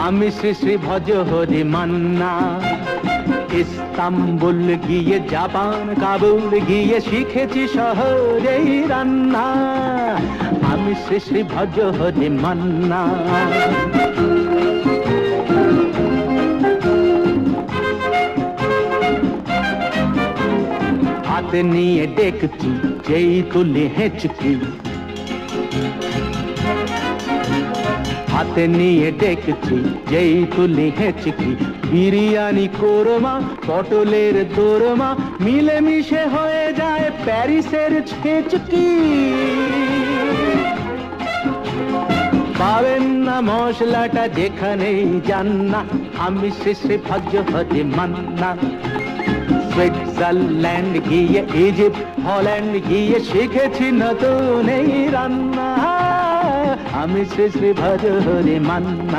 আমি শ্রী শ্রী ভজ হরি মান্না। ইস্তাম্বুল গিয়ে জাপান কাবুল গিয়ে শিখেছি শহরেই রান্না। আমি শ্রী শ্রী ভজ হরি মান্না। হাতে নিয়ে ডেকছি যেই তুলি হেঁচকি, হাতে নিয়ে ডেকছি যেই তুলি হেঁচকি। বিরিয়ানি কোরমা পটলের দোরমা মিলেমিশে হয়ে যায় প্যারিসের ছেচকি। পাবেন না মশলাটা যেখানেই যান না। আমি শ্রী শ্রী ভজ হরি মান্না। সুইজারল্যান্ড গিয়ে ইজিপ্ট হল্যান্ড গিয়ে শিখেছি নতুন এই রান্না। আমি শ্রী শ্রী ভজ হরি মান্না।